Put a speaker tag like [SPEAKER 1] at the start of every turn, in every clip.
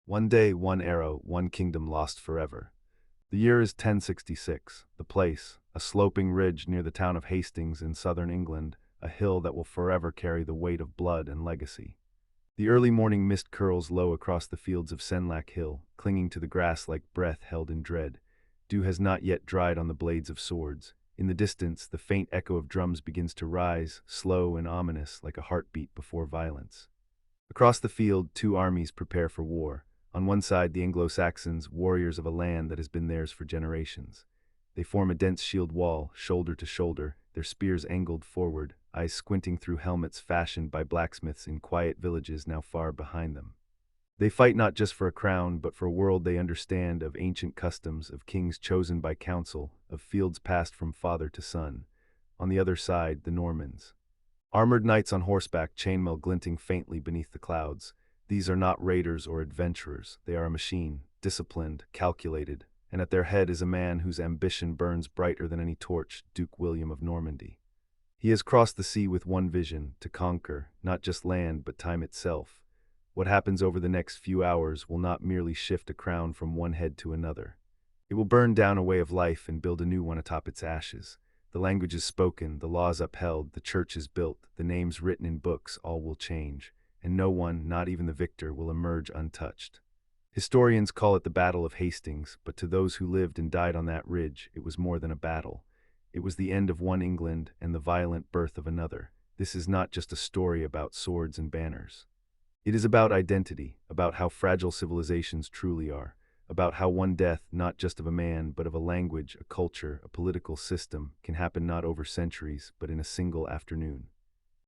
[SPEAKER 1] One day, one arrow, one kingdom lost forever. The year is 1066. The place, a sloping ridge near the town of Hastings in southern England, a hill that will forever carry the weight of blood and legacy. The early morning mist curls low across the fields of Senlac Hill, clinging to the grass like breath held in dread. Dew has not yet dried on the blades of swords. In the distance, the faint echo of drums begins to rise, slow and ominous, like a heartbeat before violence. Across the field, two armies prepare for war. On one side, the Anglo-Saxons, warriors of a land that has been theirs for generations. They form a dense shield wall, shoulder to shoulder, their spears angled forward, eyes squinting through helmets fashioned by blacksmiths in quiet villages now far behind them. They fight not just for a crown, but for a world they understand, of ancient customs, of kings chosen by council, of fields passed from father to son. On the other side, the Normans. Armored knights on horseback, chainmail glinting faintly beneath the clouds. These are not raiders or adventurers. They are a machine, disciplined, calculated, and at their head is a man whose ambition burns brighter than any torch, Duke William of Normandy. He has crossed the sea with one vision, to conquer, not just land but time itself. What happens over the next few hours will not merely shift a crown from one head to another. It will burn down a way of life and build a new one atop its ashes. The language is spoken, the laws upheld, the church is built, the names written in books, all will change, and no one, not even the victor, will emerge untouched. Historians call it the Battle of Hastings, but to those who lived and died on that ridge, it was more than a battle. It was the end of one England and the violent birth of another. This is not just a story about swords and banners. It is about identity, about how fragile civilizations truly are, about how one death, not just of a man, but of a language, a culture, a political system, can happen not over centuries, but in a single afternoon.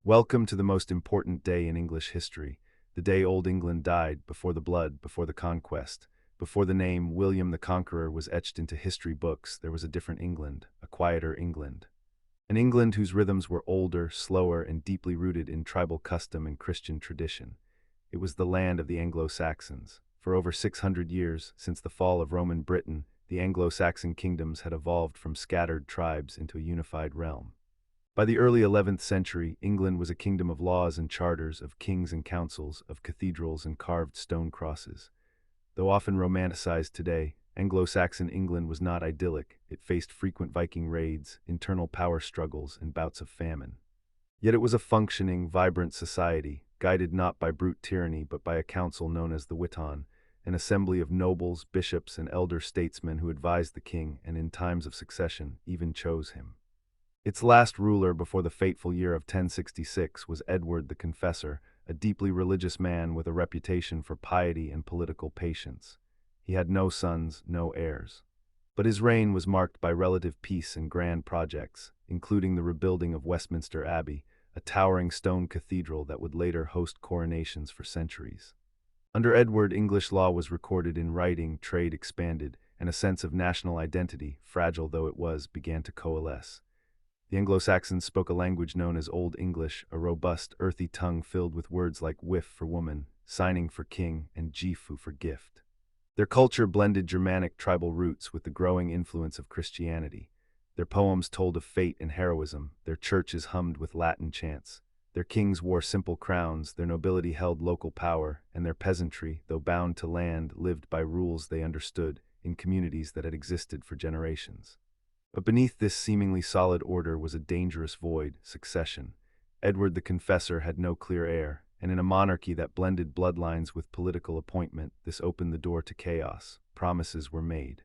[SPEAKER 1] Welcome to the most important day in English history, the day Old England died, before the blood, before the conquest. Before the name William the Conqueror was etched into history books, there was a different England, a quieter England. An England whose rhythms were older, slower, and deeply rooted in tribal custom and Christian tradition. It was the land of the Anglo-Saxons. For over 600 years, since the fall of Roman Britain, the Anglo-Saxon kingdoms had evolved from scattered tribes into a unified realm. By the early 11th century, England was a kingdom of laws and charters, of kings and councils, of cathedrals and carved stone crosses. Though often romanticized today, Anglo-Saxon England was not idyllic. It faced frequent Viking raids, internal power struggles, and bouts of famine. Yet it was a functioning, vibrant society, guided not by brute tyranny but by a council known as the Witan, an assembly of nobles, bishops, and elder statesmen who advised the king and, in times of succession, even chose him. Its last ruler before the fateful year of 1066 was Edward the Confessor, a deeply religious man with a reputation for piety and political patience. He had no sons, no heirs. But his reign was marked by relative peace and grand projects, including the rebuilding of Westminster Abbey, a towering stone cathedral that would later host coronations for centuries. Under Edward, English law was recorded in writing, trade expanded, and a sense of national identity, fragile though it was, began to coalesce. The Anglo-Saxons spoke a language known as Old English, a robust, earthy tongue filled with words like wif for woman, signing for king, and gifu for gift. Their culture blended Germanic tribal roots with the growing influence of Christianity. Their poems told of fate and heroism, their churches hummed with Latin chants. Their kings wore simple crowns, their nobility held local power, and their peasantry, though bound to land, lived by rules they understood, in communities that had existed for generations. But beneath this seemingly solid order was a dangerous void, succession. Edward the Confessor had no clear heir, and in a monarchy that blended bloodlines with political appointment, this opened the door to chaos. Promises were made.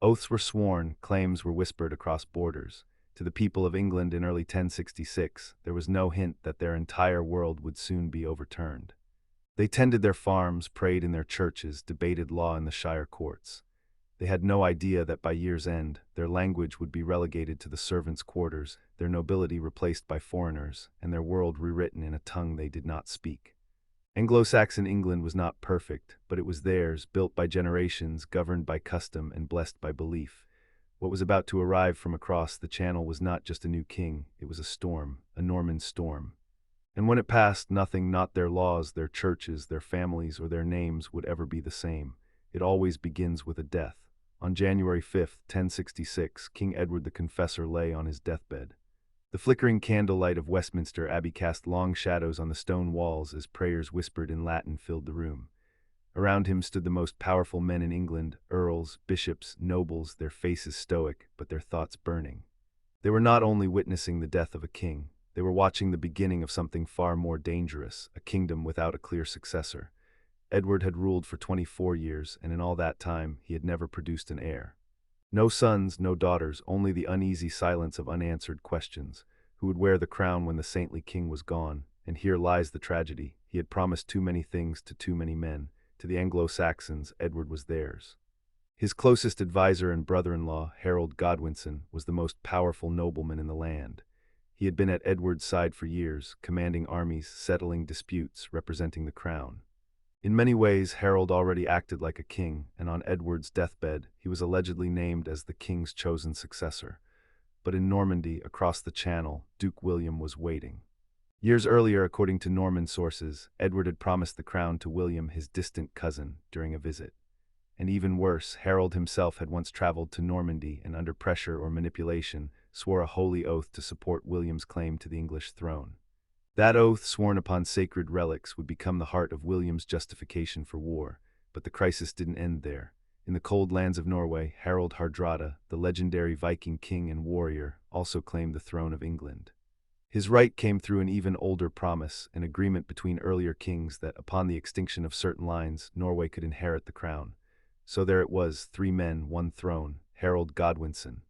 [SPEAKER 1] Oaths were sworn, claims were whispered across borders. To the people of England in early 1066, there was no hint that their entire world would soon be overturned. They tended their farms, prayed in their churches, debated law in the shire courts. They had no idea that by year's end, their language would be relegated to the servants' quarters, their nobility replaced by foreigners, and their world rewritten in a tongue they did not speak. Anglo-Saxon England was not perfect, but it was theirs, built by generations, governed by custom, and blessed by belief. What was about to arrive from across the Channel was not just a new king, it was a storm, a Norman storm. And when it passed, nothing, not their laws, their churches, their families, or their names, would ever be the same. It always begins with a death. On January 5, 1066, King Edward the Confessor lay on his deathbed. The flickering candlelight of Westminster Abbey cast long shadows on the stone walls as prayers whispered in Latin filled the room. Around him stood the most powerful men in England, earls, bishops, nobles, their faces stoic, but their thoughts burning. They were not only witnessing the death of a king, they were watching the beginning of something far more dangerous, a kingdom without a clear successor. Edward had ruled for 24 years, and in all that time, he had never produced an heir. No sons, no daughters, only the uneasy silence of unanswered questions. Who would wear the crown when the saintly king was gone? And here lies the tragedy. He had promised too many things to too many men. To the Anglo-Saxons, Edward was theirs. His closest advisor and brother-in-law, Harold Godwinson, was the most powerful nobleman in the land. He had been at Edward's side for years, commanding armies, settling disputes, representing the crown. In many ways, Harold already acted like a king, and on Edward's deathbed, he was allegedly named as the king's chosen successor. But in Normandy, across the Channel, Duke William was waiting. Years earlier, according to Norman sources, Edward had promised the crown to William, his distant cousin, during a visit. And even worse, Harold himself had once traveled to Normandy and, under pressure or manipulation, swore a holy oath to support William's claim to the English throne. That oath, sworn upon sacred relics, would become the heart of William's justification for war. But the crisis didn't end there. In the cold lands of Norway, Harald Hardrada, the legendary Viking king and warrior, also claimed the throne of England. His right came through an even older promise, an agreement between earlier kings that, upon the extinction of certain lines, Norway could inherit the crown. So there it was, 3 men, 1 throne, Harold Godwinson.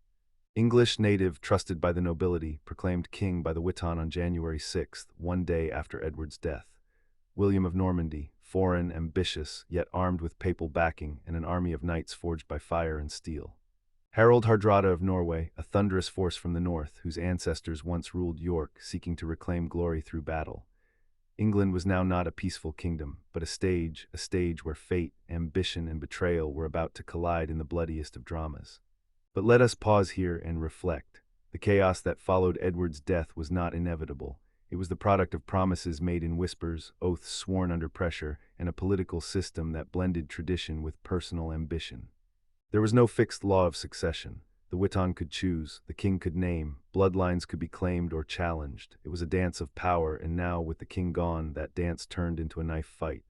[SPEAKER 1] English native, trusted by the nobility, proclaimed king by the Witan on January 6, one day after Edward's death. William of Normandy, foreign, ambitious, yet armed with papal backing and an army of knights forged by fire and steel. Harold Hardrada of Norway, a thunderous force from the north, whose ancestors once ruled York, seeking to reclaim glory through battle. England was now not a peaceful kingdom, but a stage where fate, ambition, and betrayal were about to collide in the bloodiest of dramas. But let us pause here and reflect. The chaos that followed Edward's death was not inevitable. It was the product of promises made in whispers, oaths sworn under pressure, and a political system that blended tradition with personal ambition. There was no fixed law of succession. The Witan could choose, the king could name, bloodlines could be claimed or challenged. It was a dance of power, and now, with the king gone, that dance turned into a knife fight.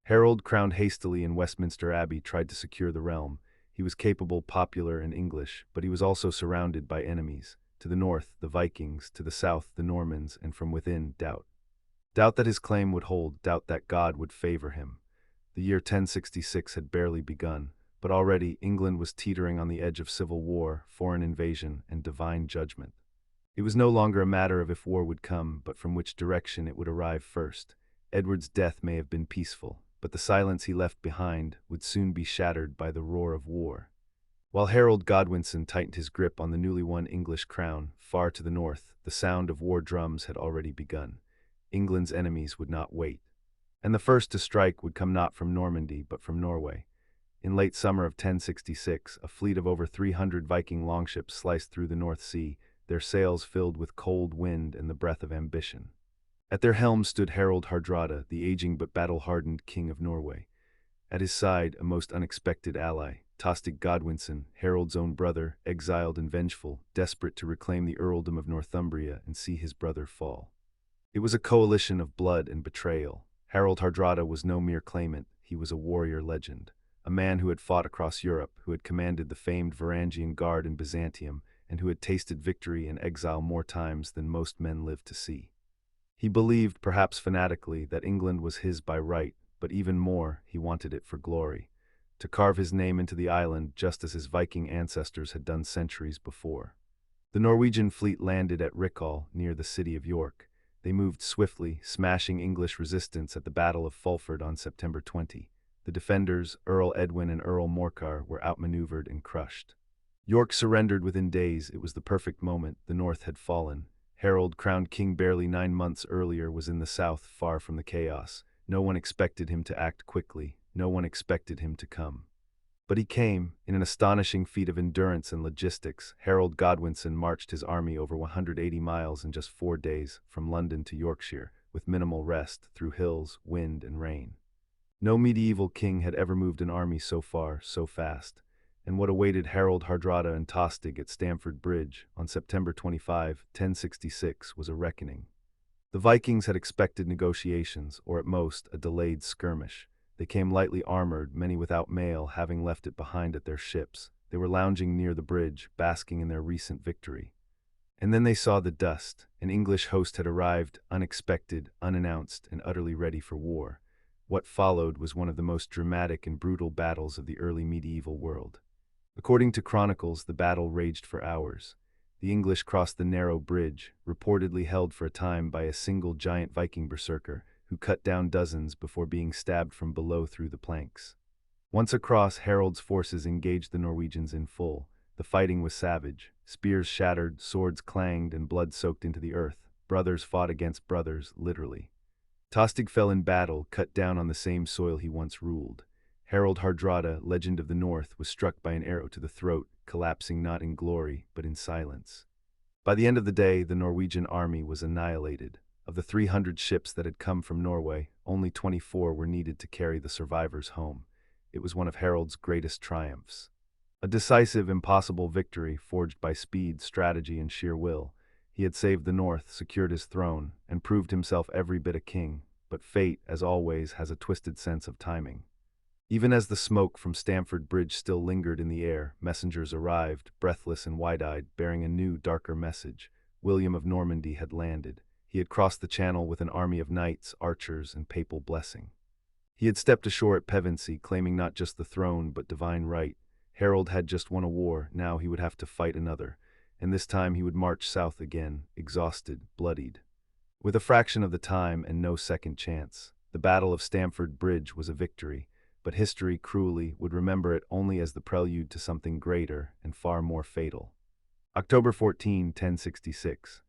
[SPEAKER 1] Harold, crowned hastily in Westminster Abbey, tried to secure the realm. He was capable, popular, and English, but he was also surrounded by enemies. To the north, the Vikings, to the south, the Normans, and from within, doubt. Doubt that his claim would hold, doubt that God would favor him. The year 1066 had barely begun, but already England was teetering on the edge of civil war, foreign invasion, and divine judgment. It was no longer a matter of if war would come, but from which direction it would arrive first. Edward's death may have been peaceful, but the silence he left behind would soon be shattered by the roar of war. While Harold Godwinson tightened his grip on the newly won English crown, far to the north, the sound of war drums had already begun. England's enemies would not wait. And the first to strike would come not from Normandy, but from Norway. In late summer of 1066, a fleet of over 300 Viking longships sliced through the North Sea, their sails filled with cold wind and the breath of ambition. At their helm stood Harold Hardrada, the aging but battle-hardened king of Norway. At his side, a most unexpected ally, Tostig Godwinson, Harold's own brother, exiled and vengeful, desperate to reclaim the earldom of Northumbria and see his brother fall. It was a coalition of blood and betrayal. Harold Hardrada was no mere claimant, he was a warrior legend. A man who had fought across Europe, who had commanded the famed Varangian Guard in Byzantium, and who had tasted victory and exile more times than most men lived to see. He believed, perhaps fanatically, that England was his by right, but even more, he wanted it for glory, to carve his name into the island just as his Viking ancestors had done centuries before. The Norwegian fleet landed at Rickhall, near the city of York. They moved swiftly, smashing English resistance at the Battle of Fulford on September 20. The defenders, Earl Edwin and Earl Morcar, were outmaneuvered and crushed. York surrendered within days. It was the perfect moment. The north had fallen. Harold, crowned king barely 9 months earlier, was in the south, far from the chaos. No one expected him to act quickly. No one expected him to come. But he came. In an astonishing feat of endurance and logistics, Harold Godwinson marched his army over 180 miles in just 4 days, from London to Yorkshire, with minimal rest, through hills, wind, and rain. No medieval king had ever moved an army so far, so fast. And what awaited Harold Hardrada and Tostig at Stamford Bridge on September 25, 1066, was a reckoning. The Vikings had expected negotiations, or at most, a delayed skirmish. They came lightly armored, many without mail, having left it behind at their ships. They were lounging near the bridge, basking in their recent victory. And then they saw the dust. An English host had arrived, unexpected, unannounced, and utterly ready for war. What followed was one of the most dramatic and brutal battles of the early medieval world. According to chronicles, the battle raged for hours. The English crossed the narrow bridge, reportedly held for a time by a single giant Viking berserker, who cut down dozens before being stabbed from below through the planks. Once across, Harold's forces engaged the Norwegians in full. The fighting was savage. Spears shattered, swords clanged, and blood soaked into the earth. Brothers fought against brothers, literally. Tostig fell in battle, cut down on the same soil he once ruled. Harold Hardrada, legend of the North, was struck by an arrow to the throat, collapsing not in glory, but in silence. By the end of the day, the Norwegian army was annihilated. Of the 300 ships that had come from Norway, only 24 were needed to carry the survivors home. It was one of Harold's greatest triumphs. A decisive, impossible victory forged by speed, strategy, and sheer will. He had saved the North, secured his throne, and proved himself every bit a king. But fate, as always, has a twisted sense of timing. Even as the smoke from Stamford Bridge still lingered in the air, messengers arrived, breathless and wide-eyed, bearing a new, darker message. William of Normandy had landed. He had crossed the Channel with an army of knights, archers, and papal blessing. He had stepped ashore at Pevensey, claiming not just the throne, but divine right. Harold had just won a war, now he would have to fight another, and this time he would march south again, exhausted, bloodied. With a fraction of the time and no second chance, the Battle of Stamford Bridge was a victory, but history, cruelly, would remember it only as the prelude to something greater and far more fatal. October 14, 1066.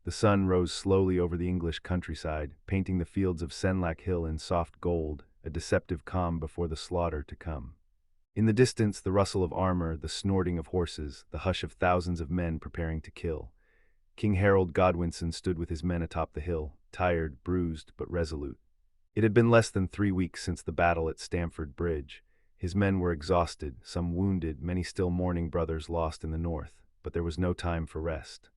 [SPEAKER 1] The sun rose slowly over the English countryside, painting the fields of Senlac Hill in soft gold, a deceptive calm before the slaughter to come. In the distance, the rustle of armor, the snorting of horses, the hush of thousands of men preparing to kill. King Harold Godwinson stood with his men atop the hill, tired, bruised, but resolute. It had been less than 3 weeks since the battle at Stamford Bridge. His men were exhausted, some wounded, many still mourning brothers lost in the north, but there was no time for rest.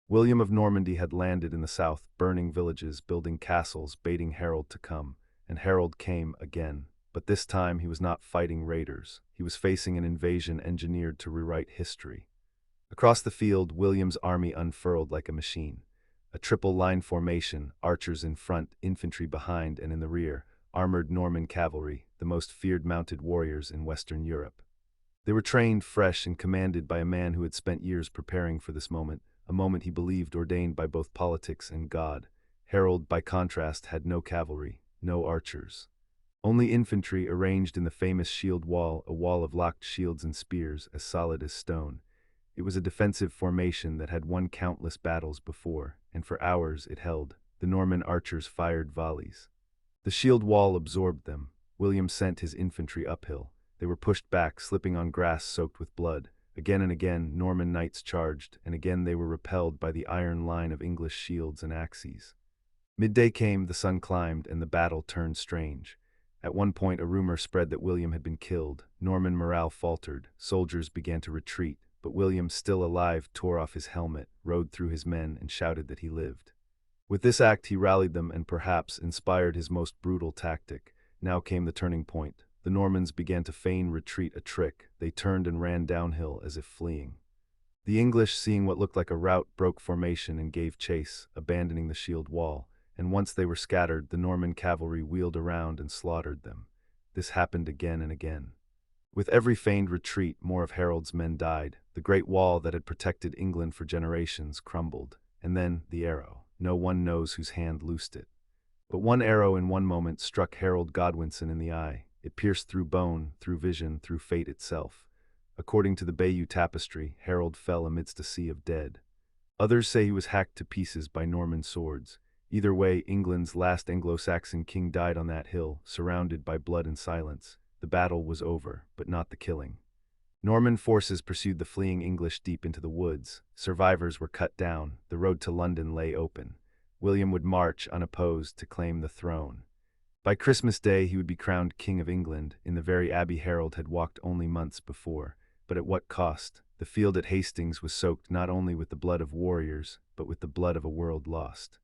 [SPEAKER 1] William of Normandy had landed in the south, burning villages, building castles, baiting Harold to come. And Harold came again. But this time he was not fighting raiders. He was facing an invasion engineered to rewrite history. Across the field, William's army unfurled like a machine. A triple-line formation, archers in front, infantry behind and in the rear, armored Norman cavalry, the most feared mounted warriors in Western Europe. They were trained, fresh, and commanded by a man who had spent years preparing for this moment, a moment he believed ordained by both politics and God. Harold, by contrast, had no cavalry, no archers. Only infantry arranged in the famous shield wall, a wall of locked shields and spears, as solid as stone. It was a defensive formation that had won countless battles before, and for hours it held. The Norman archers fired volleys. The shield wall absorbed them. William sent his infantry uphill. They were pushed back, slipping on grass soaked with blood. Again and again, Norman knights charged, and again they were repelled by the iron line of English shields and axes. Midday came, the sun climbed, and the battle turned strange. At one point, a rumor spread that William had been killed. Norman morale faltered. Soldiers began to retreat, but William, still alive, tore off his helmet, rode through his men, and shouted that he lived. With this act, he rallied them and perhaps inspired his most brutal tactic. Now came the turning point. The Normans began to feign retreat, a trick. They turned and ran downhill as if fleeing. The English, seeing what looked like a rout, broke formation and gave chase, abandoning the shield wall. And once they were scattered, the Norman cavalry wheeled around and slaughtered them. This happened again and again. With every feigned retreat, more of Harold's men died. The great wall that had protected England for generations crumbled. And then the arrow. No one knows whose hand loosed it. But one arrow in one moment struck Harold Godwinson in the eye. It pierced through bone, through vision, through fate itself. According to the Bayeux Tapestry, Harold fell amidst a sea of dead. Others say he was hacked to pieces by Norman swords. Either way, England's last Anglo-Saxon king died on that hill, surrounded by blood and silence. The battle was over, but not the killing. Norman forces pursued the fleeing English deep into the woods. Survivors were cut down. The road to London lay open. William would march unopposed to claim the throne. By Christmas Day, he would be crowned King of England, in the very abbey Harold had walked only months before. But at what cost? The field at Hastings was soaked not only with the blood of warriors, but with the blood of a world lost.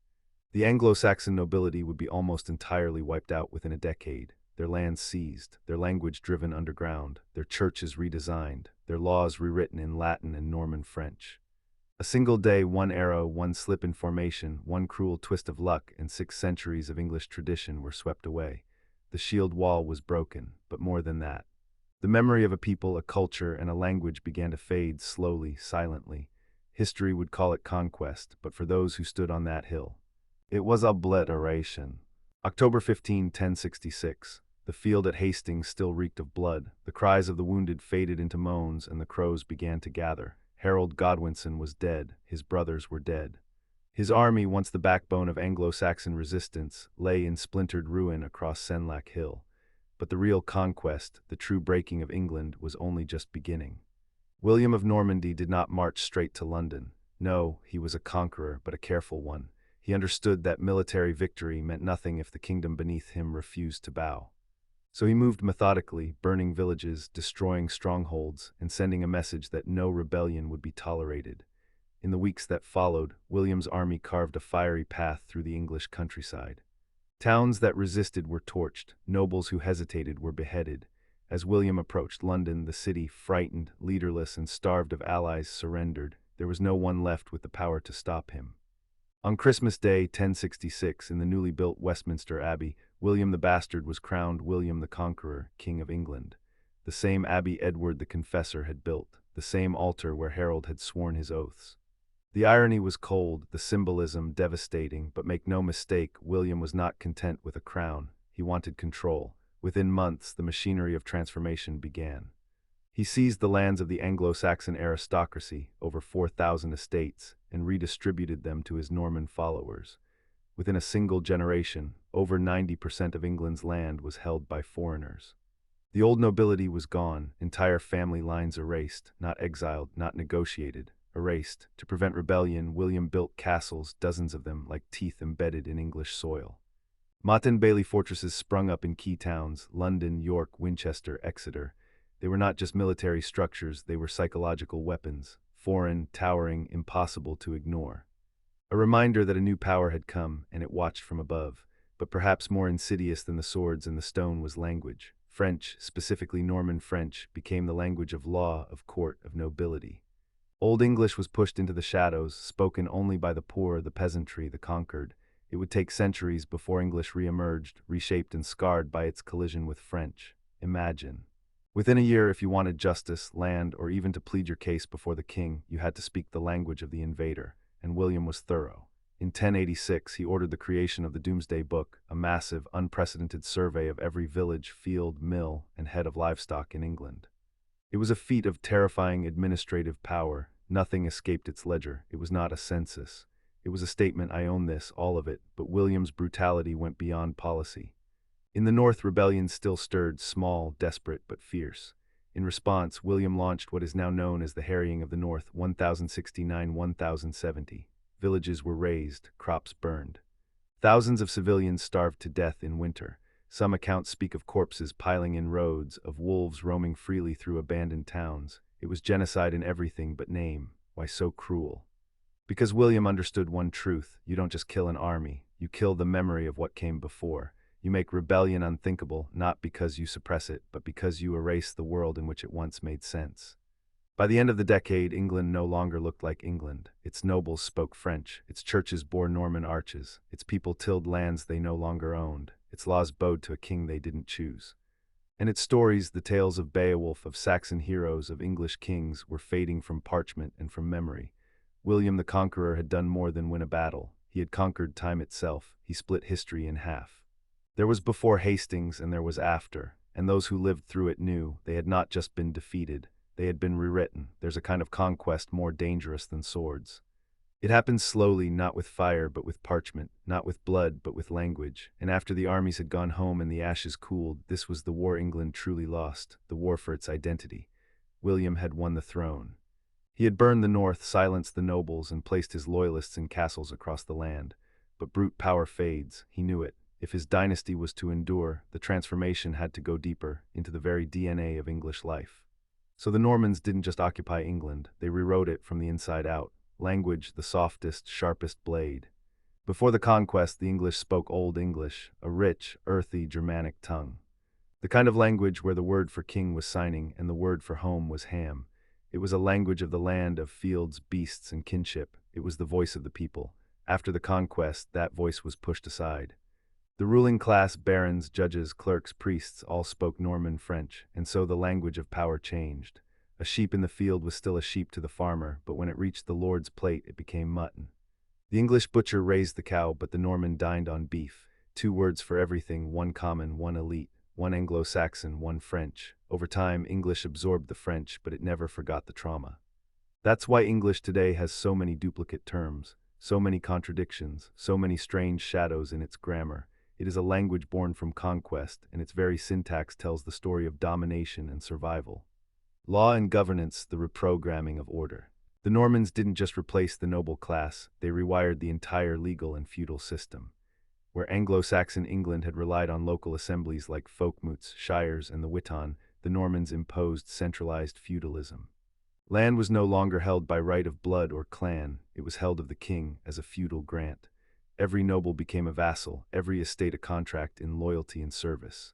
[SPEAKER 1] The Anglo-Saxon nobility would be almost entirely wiped out within a decade. their lands seized, their language driven underground, their churches redesigned, their laws rewritten in Latin and Norman French. A single day, one arrow, one slip in formation, one cruel twist of luck, and 6 centuries of English tradition were swept away. The shield wall was broken, but more than that. The memory of a people, a culture, and a language began to fade slowly, silently. History would call it conquest, but for those who stood on that hill, it was obliteration. October 15, 1066. The field at Hastings still reeked of blood. The cries of the wounded faded into moans, and the crows began to gather. Harold Godwinson was dead. His brothers were dead. His army, once the backbone of Anglo-Saxon resistance, lay in splintered ruin across Senlac Hill. But the real conquest, the true breaking of England, was only just beginning. William of Normandy did not march straight to London. No, he was a conqueror, but a careful one. He understood that military victory meant nothing if the kingdom beneath him refused to bow. So he moved methodically, burning villages, destroying strongholds, and sending a message that no rebellion would be tolerated. In the weeks that followed, William's army carved a fiery path through the English countryside. Towns that resisted were torched, nobles who hesitated were beheaded. As William approached London, the city, frightened, leaderless, and starved of allies, surrendered. There was no one left with the power to stop him. On Christmas Day, 1066, in the newly built Westminster Abbey, William the Bastard was crowned William the Conqueror, King of England. The same abbey Edward the Confessor had built, the same altar where Harold had sworn his oaths. The irony was cold, the symbolism devastating, but make no mistake, William was not content with a crown. He wanted control. Within months, the machinery of transformation began. He seized the lands of the Anglo-Saxon aristocracy, over 4,000 estates, and redistributed them to his Norman followers. Within a single generation, over 90% of England's land was held by foreigners. The old nobility was gone, entire family lines erased, not exiled, not negotiated, erased. To prevent rebellion, William built castles, dozens of them, like teeth embedded in English soil. Motte and Bailey fortresses sprung up in key towns, London, York, Winchester, Exeter. They were not just military structures, they were psychological weapons, foreign, towering, impossible to ignore. A reminder that a new power had come, and it watched from above. But perhaps more insidious than the swords and the stone was language. French, specifically Norman French, became the language of law, of court, of nobility. Old English was pushed into the shadows, spoken only by the poor, the peasantry, the conquered. It would take centuries before English re-emerged, reshaped and scarred by its collision with French. Imagine. Within a year, if you wanted justice, land, or even to plead your case before the king, you had to speak the language of the invader, and William was thorough. In 1086, he ordered the creation of the Domesday Book, a massive, unprecedented survey of every village, field, mill, and head of livestock in England. It was a feat of terrifying administrative power. Nothing escaped its ledger. It was not a census. It was a statement, I own this, all of it, but William's brutality went beyond policy. In the north, rebellion still stirred, small, desperate, but fierce. In response, William launched what is now known as the Harrying of the North, 1069-1070. Villages were razed, crops burned. Thousands of civilians starved to death in winter. Some accounts speak of corpses piling in roads, of wolves roaming freely through abandoned towns. It was genocide in everything but name. Why so cruel? Because William understood one truth: you don't just kill an army, you kill the memory of what came before. You make rebellion unthinkable, not because you suppress it, but because you erase the world in which it once made sense. By the end of the decade, England no longer looked like England. Its nobles spoke French, its churches bore Norman arches, its people tilled lands they no longer owned, its laws bowed to a king they didn't choose. And its stories, the tales of Beowulf, of Saxon heroes, of English kings, were fading from parchment and from memory. William the Conqueror had done more than win a battle. He had conquered time itself. He split history in half. There was before Hastings and there was after, and those who lived through it knew they had not just been defeated, they had been rewritten. There's a kind of conquest more dangerous than swords. It happened slowly, not with fire but with parchment, not with blood but with language, and after the armies had gone home and the ashes cooled, this was the war England truly lost, the war for its identity. William had won the throne. He had burned the north, silenced the nobles, and placed his loyalists in castles across the land. But brute power fades, he knew it. If his dynasty was to endure, the transformation had to go deeper, into the very DNA of English life. So the Normans didn't just occupy England, they rewrote it from the inside out. Language, the softest, sharpest blade. Before the conquest, the English spoke Old English, a rich, earthy Germanic tongue. The kind of language where the word for king was signing and the word for home was ham. It was a language of the land, of fields, beasts, and kinship. It was the voice of the people. After the conquest, that voice was pushed aside. The ruling class, barons, judges, clerks, priests, all spoke Norman French, and so the language of power changed. A sheep in the field was still a sheep to the farmer, but when it reached the lord's plate, it became mutton. The English butcher raised the cow, but the Norman dined on beef. Two words for everything, one common, one elite, one Anglo-Saxon, one French. Over time, English absorbed the French, but it never forgot the trauma. That's why English today has so many duplicate terms, so many contradictions, so many strange shadows in its grammar. It is a language born from conquest, and its very syntax tells the story of domination and survival. Law and governance, the reprogramming of order. The Normans didn't just replace the noble class, they rewired the entire legal and feudal system. Where Anglo-Saxon England had relied on local assemblies like folkmoots, shires, and the witan, the Normans imposed centralized feudalism. Land was no longer held by right of blood or clan, it was held of the king as a feudal grant. Every noble became a vassal, every estate a contract in loyalty and service.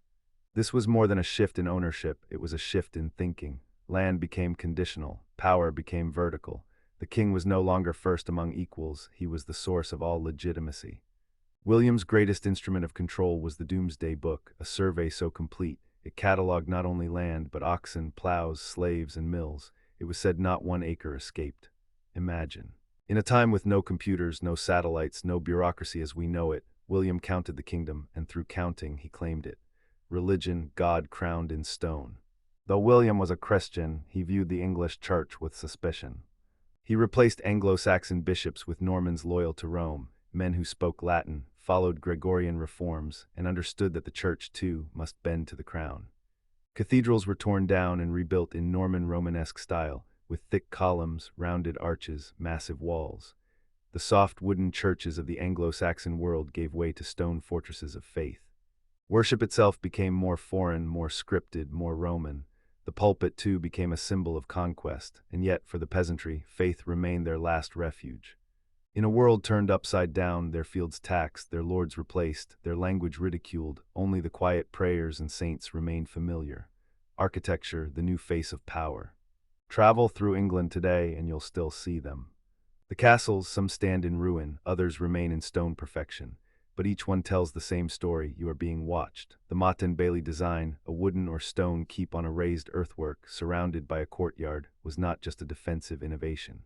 [SPEAKER 1] This was more than a shift in ownership, it was a shift in thinking. Land became conditional, power became vertical. The king was no longer first among equals, he was the source of all legitimacy. William's greatest instrument of control was the Doomsday Book, a survey so complete, it catalogued not only land but oxen, plows, slaves, and mills. It was said not one acre escaped. Imagine. In a time with no computers, no satellites, no bureaucracy as we know it, William counted the kingdom, and through counting he claimed it. Religion, God crowned in stone. Though William was a Christian, he viewed the English church with suspicion. He replaced Anglo-Saxon bishops with Normans loyal to Rome, men who spoke Latin, followed Gregorian reforms, and understood that the church, too, must bend to the crown. Cathedrals were torn down and rebuilt in Norman Romanesque style, with thick columns, rounded arches, massive walls. The soft wooden churches of the Anglo-Saxon world gave way to stone fortresses of faith. Worship itself became more foreign, more scripted, more Roman. The pulpit, too, became a symbol of conquest, and yet, for the peasantry, faith remained their last refuge. In a world turned upside down, their fields taxed, their lords replaced, their language ridiculed, only the quiet prayers and saints remained familiar. Architecture, the new face of power. Travel through England today and you'll still see them. The castles, some stand in ruin, others remain in stone perfection. But each one tells the same story, you are being watched. The Motte and Bailey design, a wooden or stone keep on a raised earthwork surrounded by a courtyard, was not just a defensive innovation.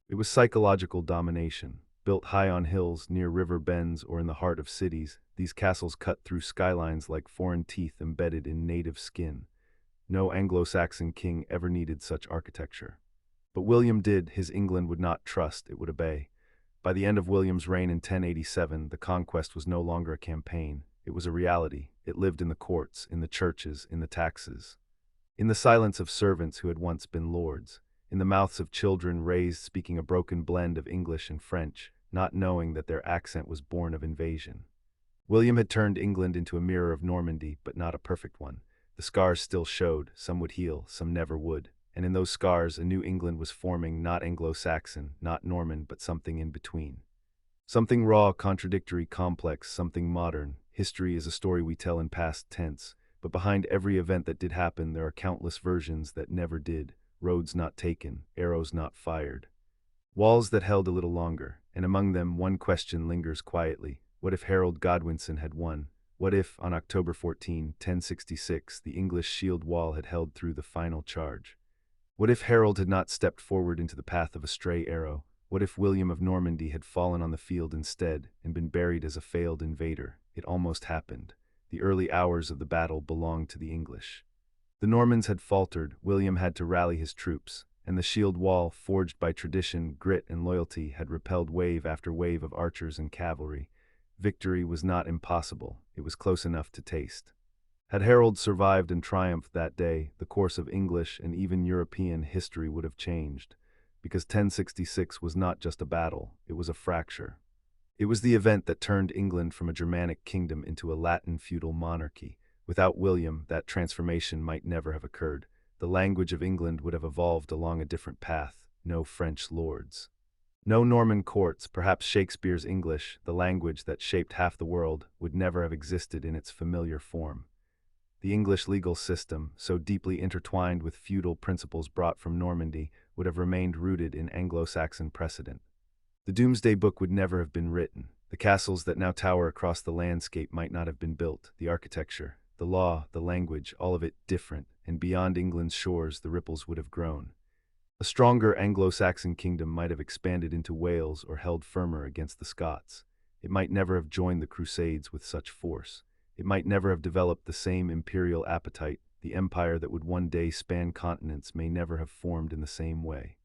[SPEAKER 1] It was psychological domination. Built high on hills, near river bends, or in the heart of cities, these castles cut through skylines like foreign teeth embedded in native skin. No Anglo-Saxon king ever needed such architecture. But William did. His England would not trust, it would obey. By the end of William's reign in 1087, the conquest was no longer a campaign. It was a reality. It lived in the courts, in the churches, in the taxes. In the silence of servants who had once been lords. In the mouths of children raised speaking a broken blend of English and French, not knowing that their accent was born of invasion. William had turned England into a mirror of Normandy, but not a perfect one. The scars still showed, some would heal, some never would. And in those scars, a new England was forming, not Anglo-Saxon, not Norman, but something in between. Something raw, contradictory, complex, something modern. History is a story we tell in past tense, but behind every event that did happen, there are countless versions that never did. Roads not taken, arrows not fired. Walls that held a little longer, and among them one question lingers quietly. What if Harold Godwinson had won? What if, on October 14, 1066, the English shield wall had held through the final charge? What if Harold had not stepped forward into the path of a stray arrow? What if William of Normandy had fallen on the field instead and been buried as a failed invader? It almost happened. The early hours of the battle belonged to the English. The Normans had faltered, William had to rally his troops, and the shield wall, forged by tradition, grit, and loyalty, had repelled wave after wave of archers and cavalry. Victory was not impossible, it was close enough to taste. Had Harold survived and triumphed that day, the course of English and even European history would have changed, because 1066 was not just a battle, it was a fracture. It was the event that turned England from a Germanic kingdom into a Latin feudal monarchy. Without William, that transformation might never have occurred. The language of England would have evolved along a different path. No French lords. No Norman courts, perhaps Shakespeare's English, the language that shaped half the world, would never have existed in its familiar form. The English legal system, so deeply intertwined with feudal principles brought from Normandy, would have remained rooted in Anglo-Saxon precedent. The Doomsday Book would never have been written. The castles that now tower across the landscape might not have been built. The architecture, the law, the language, all of it different, and beyond England's shores the ripples would have grown. A stronger Anglo-Saxon kingdom might have expanded into Wales or held firmer against the Scots. It might never have joined the Crusades with such force. It might never have developed the same imperial appetite. The empire that would one day span continents may never have formed in the same way.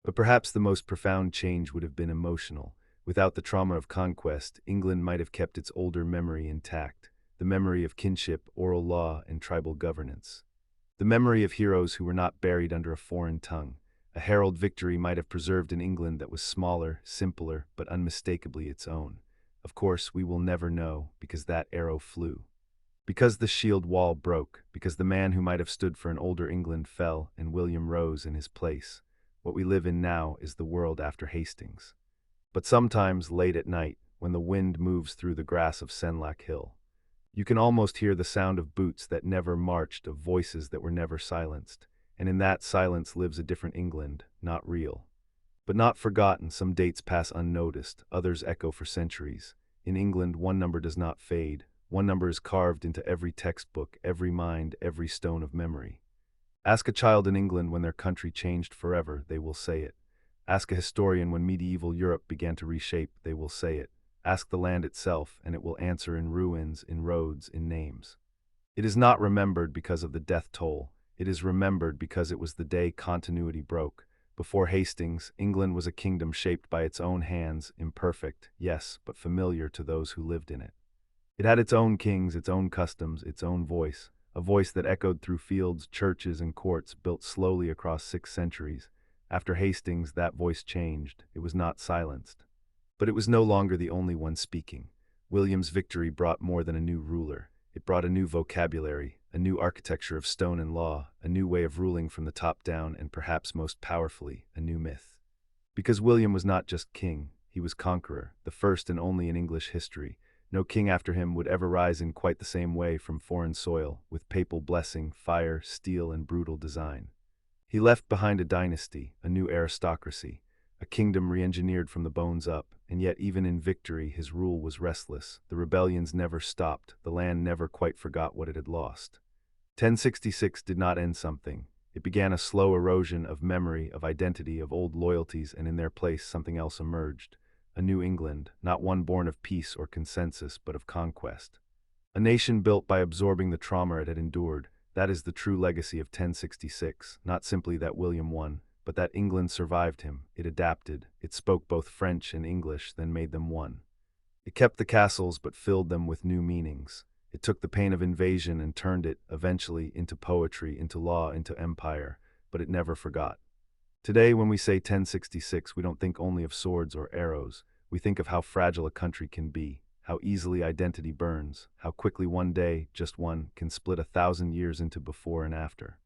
[SPEAKER 1] But perhaps the most profound change would have been emotional. Without the trauma of conquest, England might have kept its older memory intact, the memory of kinship, oral law, and tribal governance. The memory of heroes who were not buried under a foreign tongue. A herald victory might have preserved an England that was smaller, simpler, but unmistakably its own. Of course, we will never know, because that arrow flew. Because the shield wall broke, because the man who might have stood for an older England fell, and William rose in his place. What we live in now is the world after Hastings. But sometimes, late at night, when the wind moves through the grass of Senlac Hill, you can almost hear the sound of boots that never marched, of voices that were never silenced. And in that silence lives a different England, not real, but not forgotten. Some dates pass unnoticed, others echo for centuries. In England, one number does not fade. One number is carved into every textbook, every mind, every stone of memory. Ask a child in England when their country changed forever, they will say it. Ask a historian when medieval Europe began to reshape, they will say it. Ask the land itself, and it will answer in ruins, in roads, in names. It is not remembered because of the death toll. It is remembered because it was the day continuity broke. Before Hastings, England was a kingdom shaped by its own hands, imperfect, yes, but familiar to those who lived in it. It had its own kings, its own customs, its own voice, a voice that echoed through fields, churches, and courts built slowly across 6 centuries. After Hastings, that voice changed. It was not silenced. But it was no longer the only one speaking. William's victory brought more than a new ruler. It brought a new vocabulary, a new architecture of stone and law, a new way of ruling from the top down, and perhaps most powerfully, a new myth. Because William was not just king, he was conqueror, the first and only in English history. No king after him would ever rise in quite the same way from foreign soil, with papal blessing, fire, steel, and brutal design. He left behind a dynasty, a new aristocracy, a kingdom re-engineered from the bones up, and yet even in victory his rule was restless. The rebellions never stopped, the land never quite forgot what it had lost. 1066 did not end something. It began a slow erosion of memory, of identity, of old loyalties, and in their place something else emerged. A new England, not one born of peace or consensus, but of conquest. A nation built by absorbing the trauma it had endured. That is the true legacy of 1066, not simply that William won, but that England survived him. It adapted, it spoke both French and English, then made them one. It kept the castles but filled them with new meanings. It took the pain of invasion and turned it, eventually, into poetry, into law, into empire, but it never forgot. Today, when we say 1066, we don't think only of swords or arrows. We think of how fragile a country can be, how easily identity burns, how quickly one day, just one, can split 1,000 years into before and after.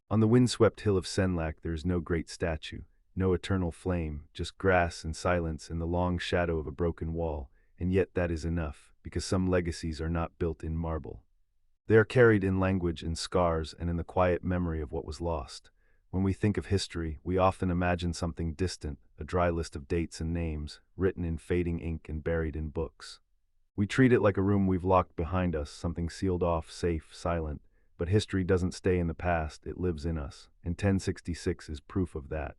[SPEAKER 1] On the windswept hill of Senlac there is no great statue, no eternal flame, just grass and silence and the long shadow of a broken wall, and yet that is enough, because some legacies are not built in marble. They are carried in language and scars and in the quiet memory of what was lost. When we think of history, we often imagine something distant, a dry list of dates and names, written in fading ink and buried in books. We treat it like a room we've locked behind us, something sealed off, safe, silent. But history doesn't stay in the past, it lives in us, and 1066 is proof of that.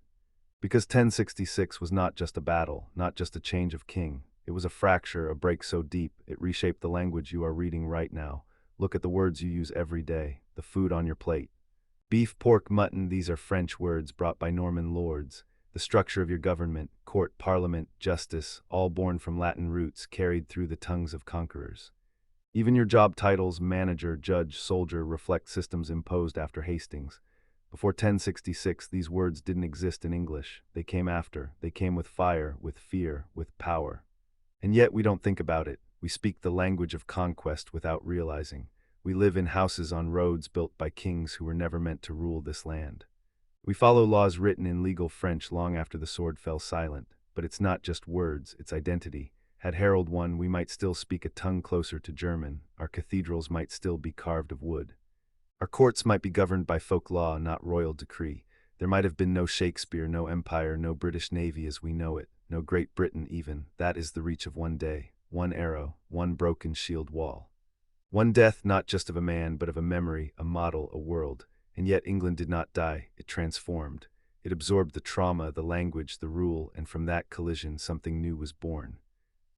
[SPEAKER 1] Because 1066 was not just a battle, not just a change of king. It was a fracture, a break so deep, it reshaped the language you are reading right now. Look at the words you use every day, the food on your plate. Beef, pork, mutton, these are French words brought by Norman lords. The structure of your government, court, parliament, justice, all born from Latin roots carried through the tongues of conquerors. Even your job titles, manager, judge, soldier, reflect systems imposed after Hastings. Before 1066, these words didn't exist in English. They came after. They came with fire, with fear, with power. And yet we don't think about it. We speak the language of conquest without realizing. We live in houses on roads built by kings who were never meant to rule this land. We follow laws written in legal French long after the sword fell silent. But it's not just words, it's identity. Had Harold won, we might still speak a tongue closer to German. Our cathedrals might still be carved of wood. Our courts might be governed by folk law, not royal decree. There might have been no Shakespeare, no empire, no British Navy as we know it, no Great Britain even. That is the reach of one day, one arrow, one broken shield wall. One death not just of a man, but of a memory, a model, a world. And yet England did not die, it transformed. It absorbed the trauma, the language, the rule, and from that collision something new was born.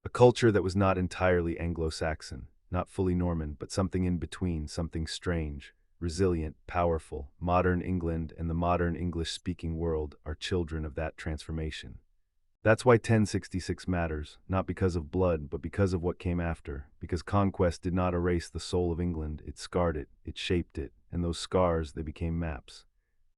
[SPEAKER 1] A culture that was not entirely Anglo-Saxon, not fully Norman, but something in between, something strange, resilient, powerful. Modern England and the modern English-speaking world are children of that transformation. That's why 1066 matters, not because of blood, but because of what came after, because conquest did not erase the soul of England, it scarred it, it shaped it, and those scars, they became maps.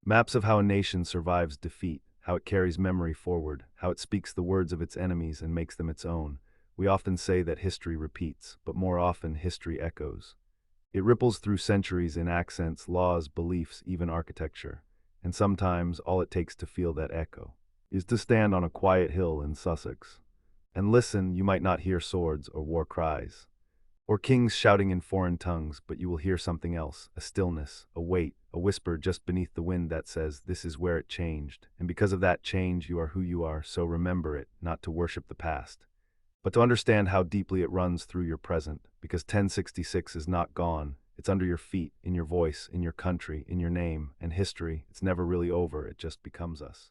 [SPEAKER 1] Maps of how a nation survives defeat, how it carries memory forward, how it speaks the words of its enemies and makes them its own. We often say that history repeats, but more often history echoes. It ripples through centuries in accents, laws, beliefs, even architecture. And sometimes all it takes to feel that echo is to stand on a quiet hill in Sussex. And listen, you might not hear swords or war cries, or kings shouting in foreign tongues, but you will hear something else, a stillness, a weight, a whisper just beneath the wind that says, this is where it changed. And because of that change, you are who you are, so remember it, not to worship the past, but to understand how deeply it runs through your present, because 1066 is not gone. It's under your feet, in your voice, in your country, in your name, and history, it's never really over, it just becomes us.